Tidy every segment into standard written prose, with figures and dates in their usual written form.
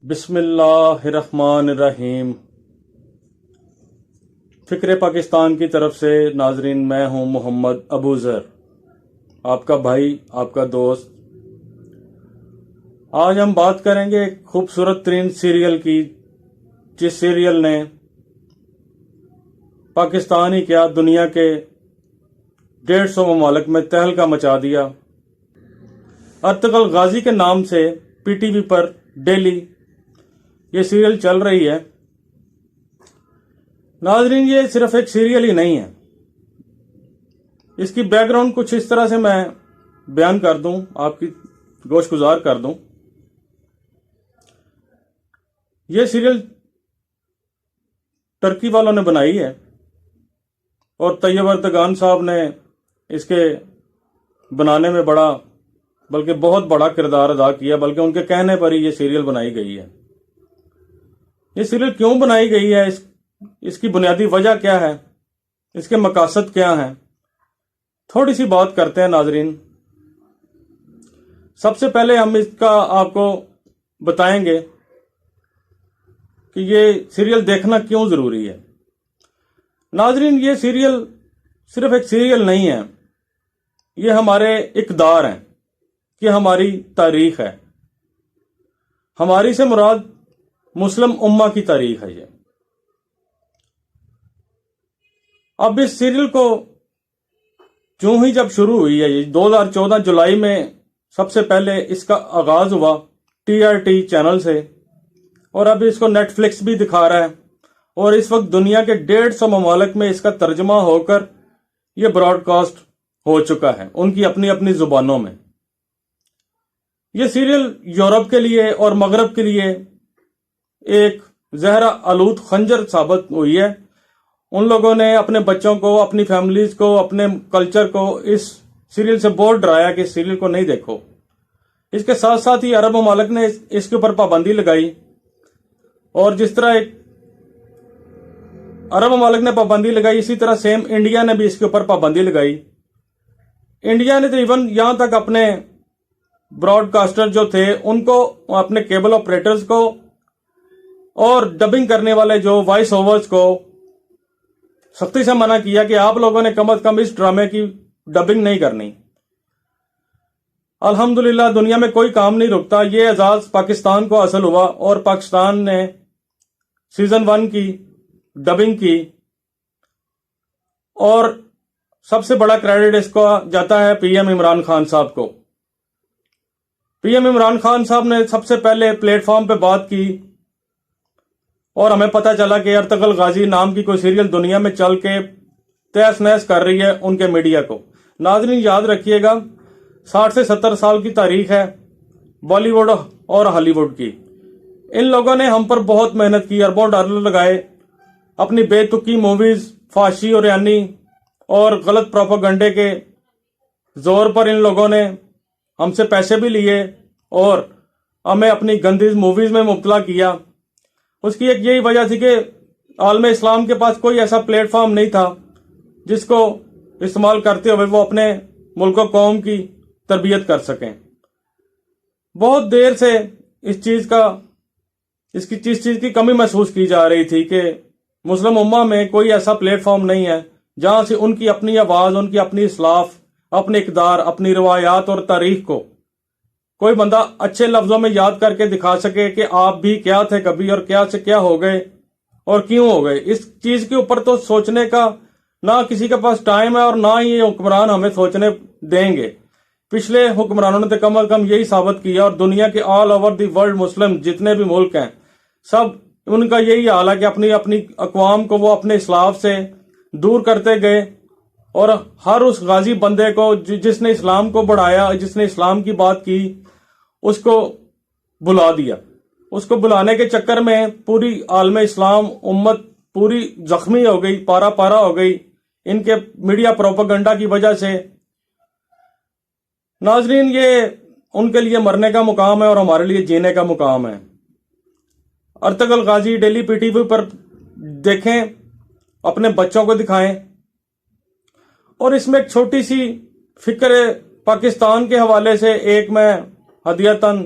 بسم اللہ الرحمن الرحیم۔ فکر پاکستان کی طرف سے ناظرین، میں ہوں محمد ابو ذر، آپ کا بھائی، آپ کا دوست۔ آج ہم بات کریں گے ایک خوبصورت ترین سیریل کی، جس سیریل نے پاکستان ہی کیا دنیا کے 150 ممالک میں تہلکہ مچا دیا۔ ارطغرل غازی کے نام سے پی ٹی وی پر ڈیلی یہ سیریل چل رہی ہے۔ ناظرین، یہ صرف ایک سیریل ہی نہیں ہے، اس کی بیک گراؤنڈ کچھ اس طرح سے میں بیان کر دوں، آپ کی گوش گزار کر دوں۔ یہ سیریل ترکی والوں نے بنائی ہے اور طیب اردگان صاحب نے اس کے بنانے میں بلکہ بہت بڑا کردار ادا کیا، بلکہ ان کے کہنے پر ہی یہ سیریل بنائی گئی ہے۔ یہ سیریل کیوں بنائی گئی ہے، اس کی بنیادی وجہ کیا ہے، اس کے مقاصد کیا ہیں، تھوڑی سی بات کرتے ہیں ناظرین۔ سب سے پہلے ہم اس کا آپ کو بتائیں گے کہ یہ سیریل دیکھنا کیوں ضروری ہے۔ ناظرین، یہ سیریل صرف ایک سیریل نہیں ہے، یہ ہمارے اقدار ہیں، یہ ہماری تاریخ ہے۔ ہماری سے مراد مسلم امہ کی تاریخ ہے۔ یہ اب اس سیریل کو جب شروع ہوئی ہے، 2014 جولائی میں سب سے پہلے اس کا آغاز ہوا TRT چینل سے، اور اب اس کو نیٹ فلکس بھی دکھا رہا ہے، اور اس وقت دنیا کے 150 ممالک میں اس کا ترجمہ ہو کر یہ براڈ کاسٹ ہو چکا ہے، ان کی اپنی اپنی زبانوں میں۔ یہ سیریل یورپ کے لیے اور مغرب کے لیے ایک زہر آلود خنجر ثابت ہوئی ہے۔ ان لوگوں نے اپنے بچوں کو، اپنی فیملیز کو، اپنے کلچر کو اس سیریل سے بہت ڈرایا کہ اس سیریل کو نہیں دیکھو۔ اس کے ساتھ ساتھ ہی عرب ممالک نے اس کے اوپر پابندی لگائی، اور جس طرح ایک عرب ممالک نے پابندی لگائی، اسی طرح سیم انڈیا نے بھی اس کے اوپر پابندی لگائی۔ انڈیا نے تو ایون یہاں تک اپنے براڈ کاسٹر جو تھے ان کو، اپنے کیبل آپریٹرز کو اور ڈبنگ کرنے والے جو وائس اوورز کو سختی سے منع کیا کہ آپ لوگوں نے کم از کم اس ڈرامے کی ڈبنگ نہیں کرنی۔ الحمدللہ دنیا میں کوئی کام نہیں رکتا، یہ اعزاز پاکستان کو حاصل ہوا، اور پاکستان نے سیزن 1 کی ڈبنگ کی، اور سب سے بڑا کریڈٹ اس کو جاتا ہے پی ایم عمران خان صاحب کو۔ پی ایم عمران خان صاحب نے سب سے پہلے پلیٹ فارم پہ بات کی، اور ہمیں پتہ چلا کہ ارطغرل غازی نام کی کوئی سیریل دنیا میں چل کے تہس نہس کر رہی ہے ان کے میڈیا کو۔ ناظرین یاد رکھیے گا، 60 سے 70 سال کی تاریخ ہے بالی ووڈ اور ہالی ووڈ کی۔ ان لوگوں نے ہم پر بہت محنت کی، اربوں ڈالر لگائے، اپنی بے تکی موویز، فحاشی اور یعنی اور غلط پروپیگنڈے کے زور پر ان لوگوں نے ہم سے پیسے بھی لیے اور ہمیں اپنی گندی موویز میں مبتلا کیا۔ اس کی ایک یہی وجہ تھی کہ عالم اسلام کے پاس کوئی ایسا پلیٹ فارم نہیں تھا جس کو استعمال کرتے ہوئے وہ اپنے ملک و قوم کی تربیت کر سکیں۔ بہت دیر سے اس چیز کی کمی محسوس کی جا رہی تھی کہ مسلم امہ میں کوئی ایسا پلیٹ فارم نہیں ہے جہاں سے ان کی اپنی آواز، ان کی اپنی اسلاف، اپنے اقدار، اپنی روایات اور تاریخ کو کوئی بندہ اچھے لفظوں میں یاد کر کے دکھا سکے کہ آپ بھی کیا تھے کبھی، اور کیا سے کیا ہو گئے اور کیوں ہو گئے۔ اس چیز کے اوپر تو سوچنے کا نہ کسی کے پاس ٹائم ہے، اور نہ ہی یہ حکمران ہمیں سوچنے دیں گے۔ پچھلے حکمرانوں نے تو کم از کم یہی ثابت کیا، اور دنیا کے آل اوور دی ورلڈ مسلم جتنے بھی ملک ہیں، سب ان کا یہی حال ہے کہ اپنی اپنی اقوام کو وہ اپنے اسلاف سے دور کرتے گئے، اور ہر اس غازی بندے کو جس نے اسلام کو بڑھایا، جس نے اسلام کی بات کی، اس کو بلا دیا۔ اس کو بلانے کے چکر میں پوری عالم اسلام امت پوری زخمی ہو گئی، پارا پارا ہو گئی ان کے میڈیا پروپیگنڈا کی وجہ سے۔ ناظرین، یہ ان کے لیے مرنے کا مقام ہے اور ہمارے لیے جینے کا مقام ہے۔ Ertugrul Ghazi daily P T V پر دیکھیں، اپنے بچوں کو دکھائیں، اور اس میں ایک چھوٹی سی فکر پاکستان کے حوالے سے ایک میں ہدیتاً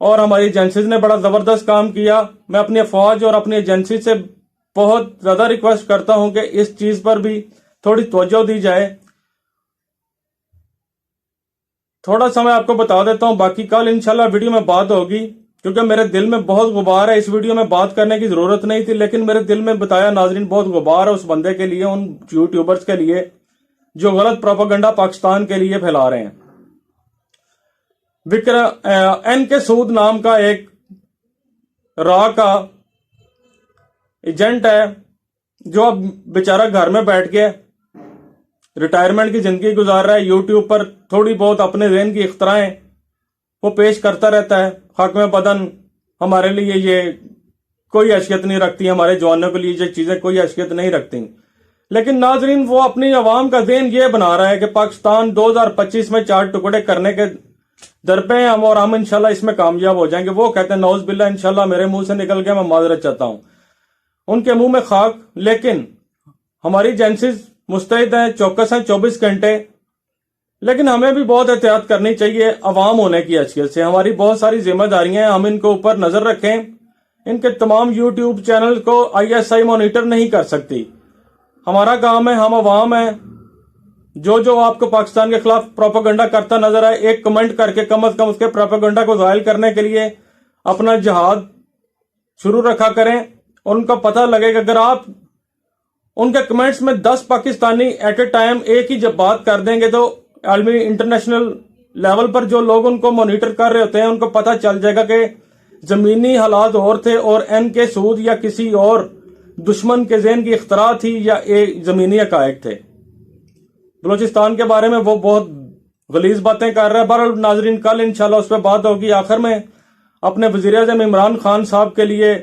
اور ہماری ایجنسیز نے بڑا زبردست کام کیا. میں اپنی افواج اور اپنی ایجنسی سے بہت زیادہ ریکویسٹ کرتا ہوں کہ اس چیز پر بھی تھوڑی توجہ دی جائے. تھوڑا سا میں آپ کو بتا دیتا ہوں، باقی کل انشاءاللہ ویڈیو میں بات ہوگی، کیونکہ میرے دل میں بہت غبار ہے. اس ویڈیو میں بات کرنے کی ضرورت نہیں تھی، لیکن میرے دل میں بتایا ناظرین بہت غبار ہے اس بندے کے لیے، ان یوٹیوبرز کے لیے جو غلط پروپیگنڈا پاکستان کے لیے پھیلا رہے ہیں. این کے سود نام کا ایک را کا ایجنٹ ہے، جو اب بیچارہ گھر میں بیٹھ کے ریٹائرمنٹ کی زندگی گزار رہا ہے. یوٹیوب پر تھوڑی بہت اپنے ذہن کی اختراعیں وہ پیش کرتا رہتا ہے. حق میں بدن ہمارے لیے یہ کوئی حیثیت نہیں رکھتی، ہمارے جوانوں کے لیے یہ چیزیں کوئی حیثیت نہیں رکھتی. لیکن ناظرین وہ اپنی عوام کا ذہن یہ بنا رہا ہے کہ پاکستان 2025 میں 4 ٹکڑے کرنے کے درپے ہیں ہم، اور ہم انشاءاللہ اس میں کامیاب ہو جائیں گے. وہ کہتے ہیں نعوذ باللہ، انشاءاللہ میرے منہ سے نکل گیا، میں معذرت چاہتا ہوں، ان کے منہ میں خاک. لیکن ہماری ایجنسیز مستعد ہیں، چوکس ہیں 24 گھنٹے. لیکن ہمیں بھی بہت احتیاط کرنی چاہیے عوام ہونے کی حیثیت سے. ہماری بہت ساری ذمہ داریاں ہیں، ہم ان کے اوپر نظر رکھیں. ان کے تمام یوٹیوب چینل کو ISI مانیٹر نہیں کر سکتی. ہمارا کام ہے، ہم عوام ہیں، جو آپ کو پاکستان کے خلاف پروپیگنڈا کرتا نظر آئے، ایک کمنٹ کر کے کم از کم اس کے پروپیگنڈا کو زائل کرنے کے لیے اپنا جہاد شروع رکھا کریں. اور ان کا پتہ لگے کہ اگر آپ ان کے کمنٹس میں 10 پاکستانی ایٹ اے ٹائم ایک ہی جب بات کر دیں گے، تو عالمی انٹرنیشنل لیول پر جو لوگ ان کو مانیٹر کر رہے ہوتے ہیں ان کو پتہ چل جائے گا کہ زمینی حالات اور تھے، اور این کے سود یا کسی اور دشمن کے ذہن کی اختراع تھی یا ایک زمینی حقائق تھے. بلوچستان کے بارے میں وہ بہت غلیظ باتیں کر رہا ہے. بہرحال ناظرین کل انشاءاللہ اس پہ بات ہوگی. آخر میں اپنے وزیر اعظم عمران خان صاحب کے لیے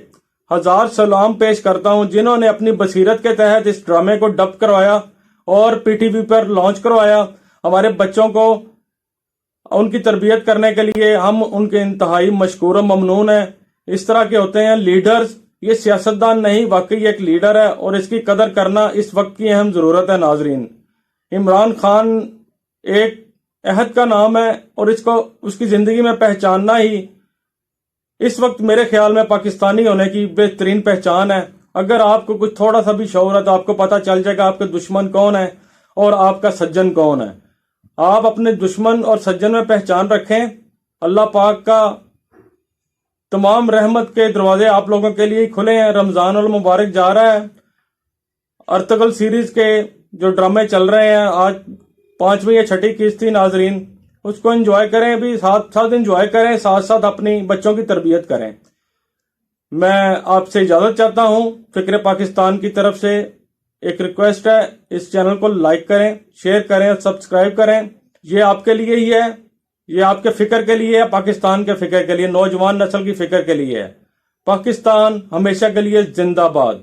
1000 سلام پیش کرتا ہوں، جنہوں نے اپنی بصیرت کے تحت اس ڈرامے کو ڈب کروایا اور PTV پر لانچ کروایا. ہمارے بچوں کو ان کی تربیت کرنے کے لیے ہم ان کے انتہائی مشکور و ممنون ہیں. اس طرح کے ہوتے ہیں لیڈرز، یہ سیاستدان نہیں، واقعی ایک لیڈر ہے، اور اس کی قدر کرنا اس وقت کی اہم ضرورت ہے. ناظرین عمران خان ایک عہد کا نام ہے، اور اس کی زندگی میں پہچاننا ہی اس وقت میرے خیال میں پاکستانی ہونے کی بہترین پہچان ہے. اگر آپ کو کچھ تھوڑا سا بھی شعور ہے تو آپ کو پتہ چل جائے گا آپ کے دشمن کون ہے اور آپ کا سجن کون ہے. آپ اپنے دشمن اور سجن میں پہچان رکھیں. اللہ پاک کا تمام رحمت کے دروازے آپ لوگوں کے لیے کھلے ہیں. رمضان المبارک جا رہا ہے. ارطغرل سیریز کے جو ڈرامے چل رہے ہیں، آج 5ویں یا 6ٹھی قسط تھی. ناظرین اس کو انجوائے کریں، بھی ساتھ ساتھ انجوائے کریں، ساتھ ساتھ اپنی بچوں کی تربیت کریں. میں آپ سے اجازت چاہتا ہوں. فکر پاکستان کی طرف سے ایک ریکویسٹ ہے، اس چینل کو لائک کریں، شیئر کریں اور سبسکرائب کریں. یہ آپ کے لیے ہی ہے، یہ آپ کے فکر کے لیے ہے، پاکستان کے فکر کے لیے، نوجوان نسل کی فکر کے لیے ہے. پاکستان ہمیشہ کے لیے زندہ باد.